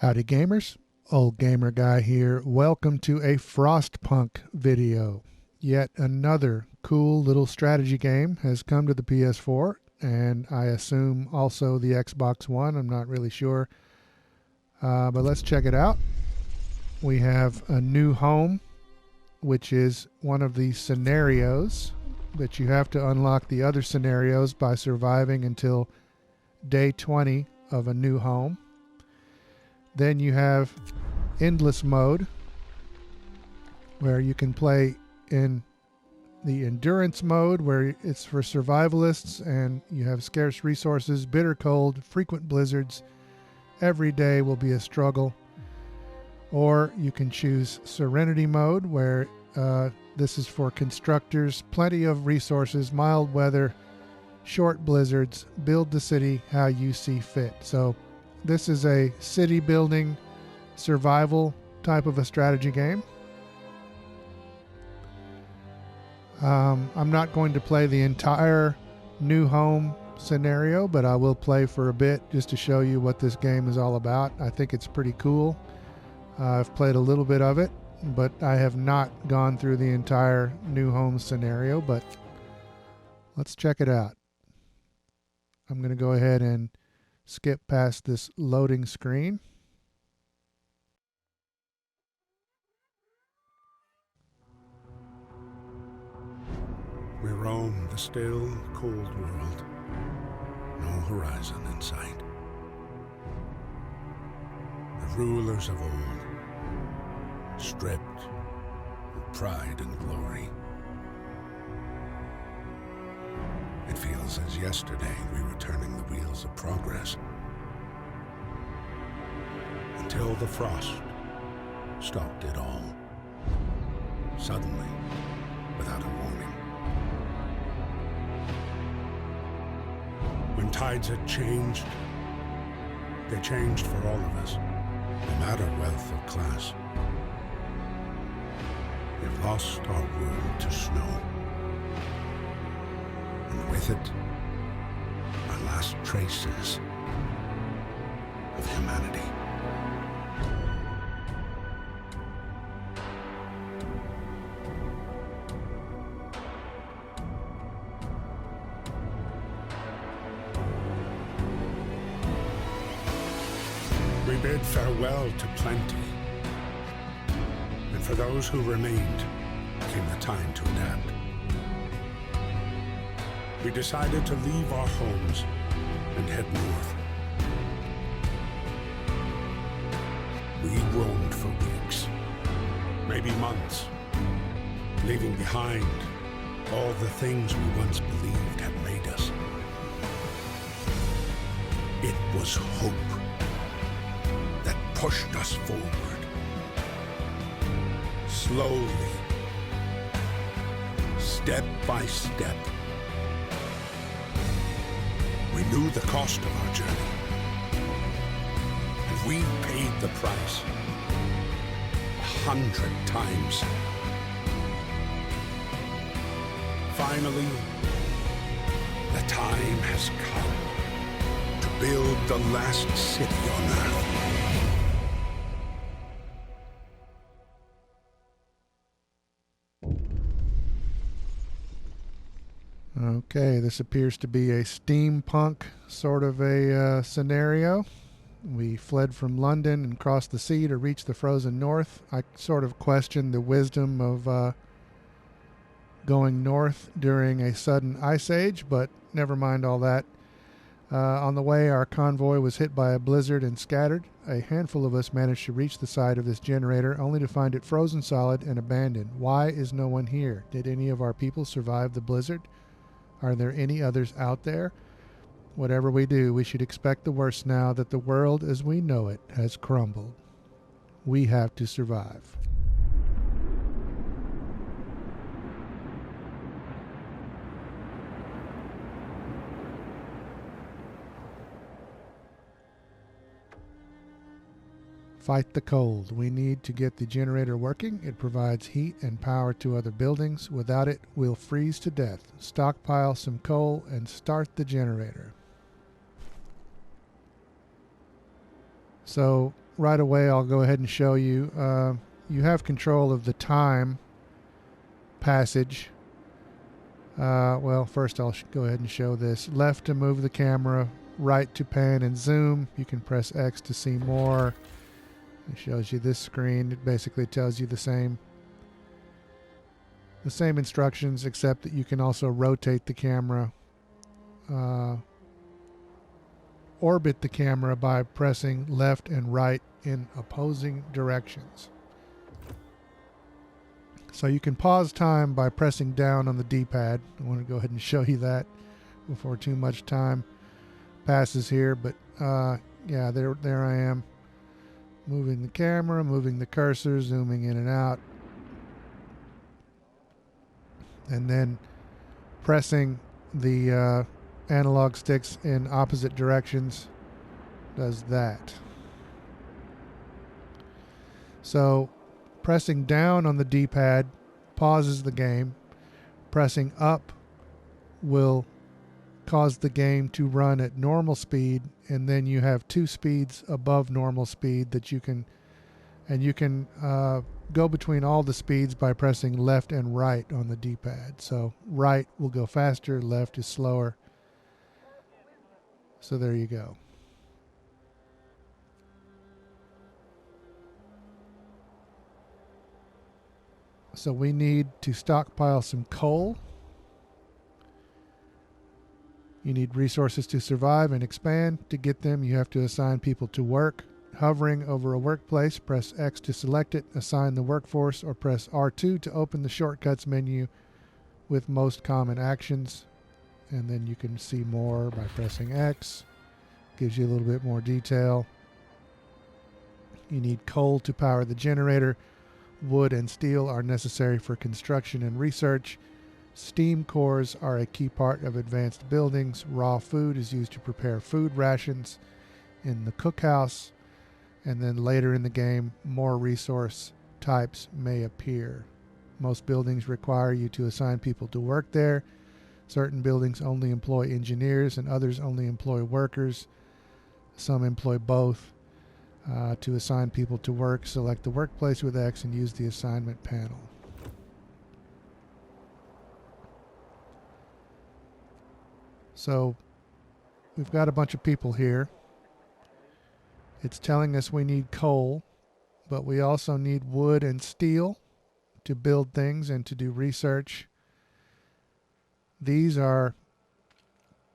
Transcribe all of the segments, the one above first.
Howdy gamers, Old Gamer Guy here. Welcome to a Frostpunk video. Yet another cool little strategy game has come to the PS4 and I assume also the Xbox One. I'm not really sure, but let's check it out. We have a new home, which is one of the scenarios, but you have to unlock the other scenarios by surviving until day 20 of a new home. Then you have endless mode, where you can play in the endurance mode, where it's for survivalists and you have scarce resources, bitter cold, frequent blizzards. Every day will be a struggle. Or you can choose serenity mode, where this is for constructors, plenty of resources, mild weather, short blizzards, build the city how you see fit. So this is a city building survival type of a strategy game. I'm not going to play the entire new home scenario, but I will play for a bit just to show you what this game is all about. I think it's pretty cool. I've played a little bit of it, but I have not gone through the entire new home scenario, but let's check it out. I'm going to go ahead and skip past this loading screen. We roam the still, cold world. No horizon in sight. The rulers of old, stripped of pride and glory. It feels as yesterday we were turning the wheels of progress. Until the frost stopped it all. Suddenly, without a warning. When tides had changed, they changed for all of us, no matter wealth or class. We've lost our world to snow. And with it, our last traces of humanity. We bid farewell to plenty, and for those who remained came the time to adapt. We decided to leave our homes and head north. We roamed for weeks, maybe months, leaving behind all the things we once believed had made us. It was hope that pushed us forward. Slowly, step by step. We knew the cost of our journey, and we paid the price 100 times. Finally, the time has come to build the last city on Earth. Okay, this appears to be a steampunk sort of a scenario. We fled from London and crossed the sea to reach the frozen north. I sort of question the wisdom of going north during a sudden ice age, but never mind all that. On the way, our convoy was hit by a blizzard and scattered. A handful of us managed to reach the side of this generator, only to find it frozen solid and abandoned. Why is no one here? Did any of our people survive the blizzard? Are there any others out there? Whatever we do, we should expect the worst now that the world as we know it has crumbled. We have to survive. Fight the cold. We need to get the generator working. It provides heat and power to other buildings. Without it, we'll freeze to death. Stockpile some coal and start the generator. So right away I'll go ahead and show you. You have control of the time passage. Well, first I'll go ahead and show this. Left to move the camera, right to pan and zoom. You can press X to see more. It shows you this screen. It basically tells you the same instructions, except that you can also rotate the camera, orbit the camera by pressing left and right in opposing directions. So you can pause time by pressing down on the D-pad. I want to go ahead and show you that before too much time passes here. But yeah, there I am, moving the camera, moving the cursor, zooming in and out, and then pressing the analog sticks in opposite directions does that. So pressing down on the D-pad pauses the game. Pressing up will cause the game to run at normal speed, and then you have 2 speeds above normal speed that you can go between all the speeds by pressing left and right on the D-pad. So right will go faster, left is slower. So there you go. So we need to stockpile some coal. You need resources to survive and expand. To get them, you have to assign people to work. Hovering over a workplace, press X to select it, assign the workforce, or press R2 to open the shortcuts menu with most common actions. And then you can see more by pressing X. Gives you a little bit more detail. You need coal to power the generator. Wood and steel are necessary for construction and research. Steam cores are a key part of advanced buildings. Raw food is used to prepare food rations in the cookhouse. And then later in the game, more resource types may appear. Most buildings require you to assign people to work there. Certain buildings only employ engineers and others only employ workers. Some employ both. To assign people to work, select the workplace with X and use the assignment panel. So we've got a bunch of people here. It's telling us we need coal, but we also need wood and steel to build things and to do research. These are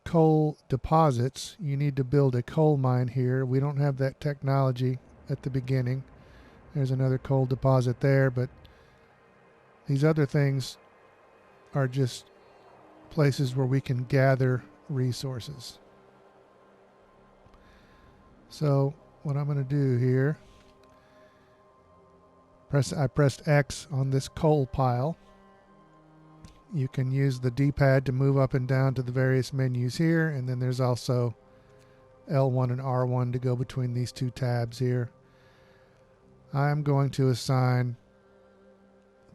coal deposits. You need to build a coal mine here. We don't have that technology at the beginning. There's another coal deposit there, but these other things are just places where we can gather resources. So what I'm going to do here, I pressed X on this coal pile. You can use the D-pad to move up and down to the various menus here, and then there's also L1 and R1 to go between these 2 tabs here. I'm going to assign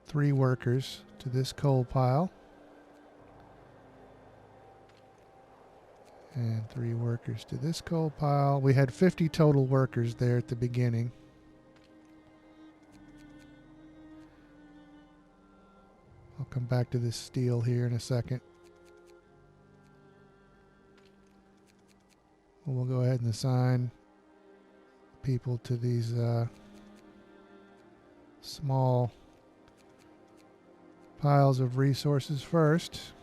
3 workers to this coal pile and 3 workers to this coal pile. We had 50 total workers there at the beginning. I'll come back to this steel here in a second. We'll go ahead and assign people to these small piles of resources first.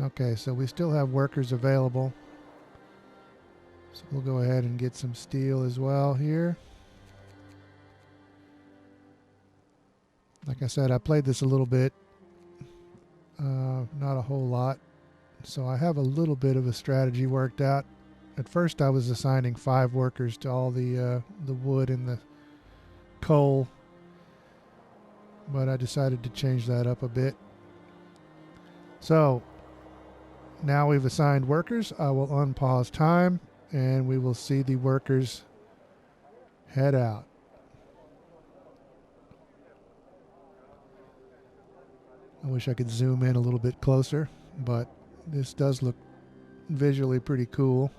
Okay, so we still have workers available. So we'll go ahead and get some steel as well here. Like I said, I played this a little bit, not a whole lot. So I have a little bit of a strategy worked out. At first I was assigning 5 workers to all the wood and the coal, but I decided to change that up a bit. So now we've assigned workers. I will unpause time and we will see the workers head out. I wish I could zoom in a little bit closer, but this does look visually pretty cool.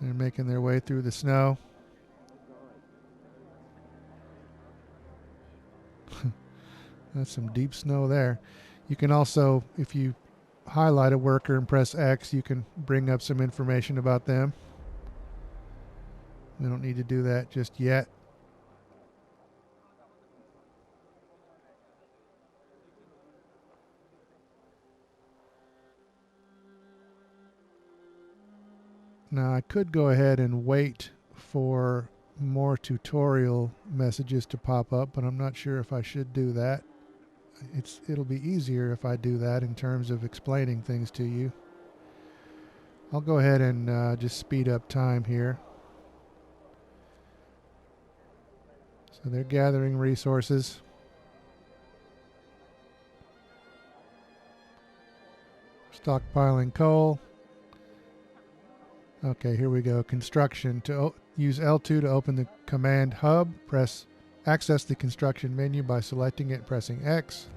They're making their way through the snow. That's some deep snow there. You can also, if you highlight a worker and press X, you can bring up some information about them. We don't need to do that just yet. Now I could go ahead and wait for more tutorial messages to pop up, but I'm not sure if I should do that. It'll be easier if I do that in terms of explaining things to you. I'll go ahead and just speed up time here. So they're gathering resources. Stockpiling coal. Okay, here we go. Construction. To use L2 to open the command hub, access the construction menu by selecting it and pressing X.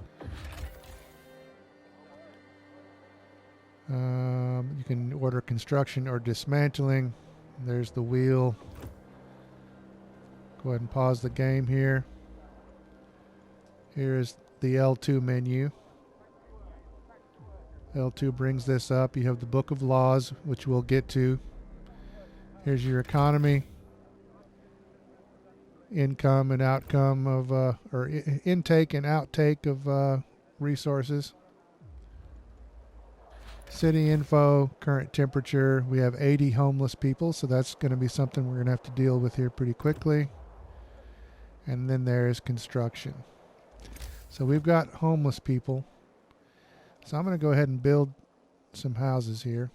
You can order construction or dismantling. There's the wheel. Go ahead and pause the game here. Here's the L2 menu. L2 brings this up. You have the Book of Laws, which we'll get to. Here's your economy, income and outcome of, or intake and outtake of resources. City info, current temperature. We have 80 homeless people, so that's going to be something we're going to have to deal with here pretty quickly. And then there's construction. So we've got homeless people. So I'm going to go ahead and build some houses here.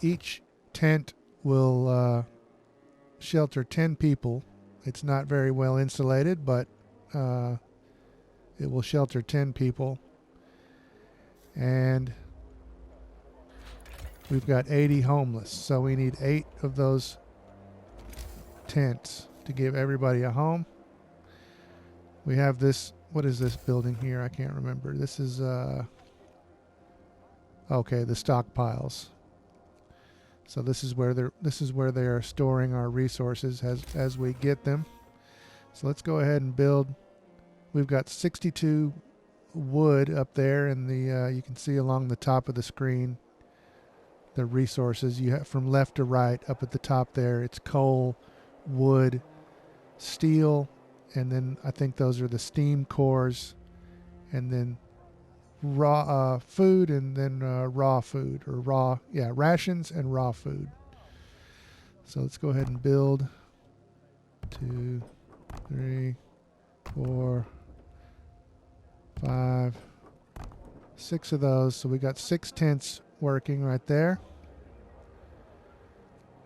Each tent will shelter 10 people. It's not very well insulated, but it will shelter 10 people. And we've got 80 homeless, so we need 8 of those tents to give everybody a home. We have this, what is this building here? I can't remember. This is okay, the stockpiles. So this is where they are storing our resources as we get them. So let's go ahead and build. We've got 62 wood up there, and you can see along the top of the screen the resources you have from left to right. Up at the top there, it's coal, wood, steel, and then I think those are the steam cores, and then raw food, and then raw food, or rations and raw food. So let's go ahead and build 2, 3, 4, 5, 6 of those. So we got 6 tents working right there.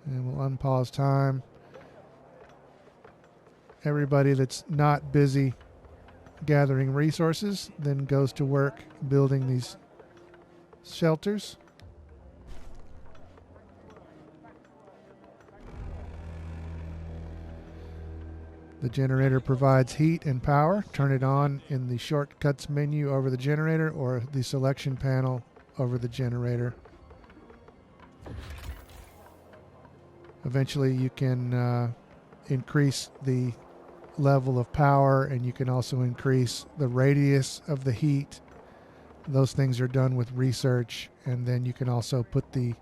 And we'll unpause time. Everybody that's not busy gathering resources then goes to work building these shelters. The generator provides heat and power. Turn it on in the shortcuts menu over the generator, or the selection panel over the generator. Eventually you can increase the level of power, and you can also increase the radius of the heat. Those things are done with research, and then you can also put the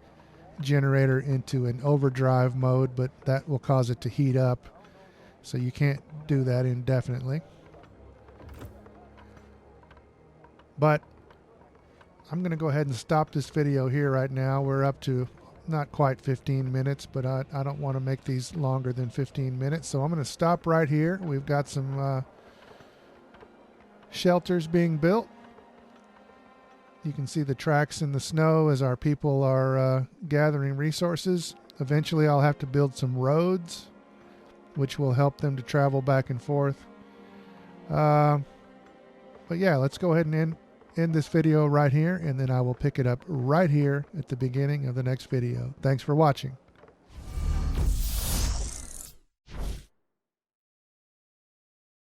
generator into an overdrive mode, but that will cause it to heat up, so you can't do that indefinitely. But I'm going to go ahead and stop this video here right now. We're up to not quite 15 minutes, but I don't want to make these longer than 15 minutes. So I'm going to stop right here. We've got some shelters being built. You can see the tracks in the snow as our people are gathering resources. Eventually I'll have to build some roads, which will help them to travel back and forth. But yeah, let's go ahead and end this video right here, and then I will pick it up right here at the beginning of the next video. Thanks for watching.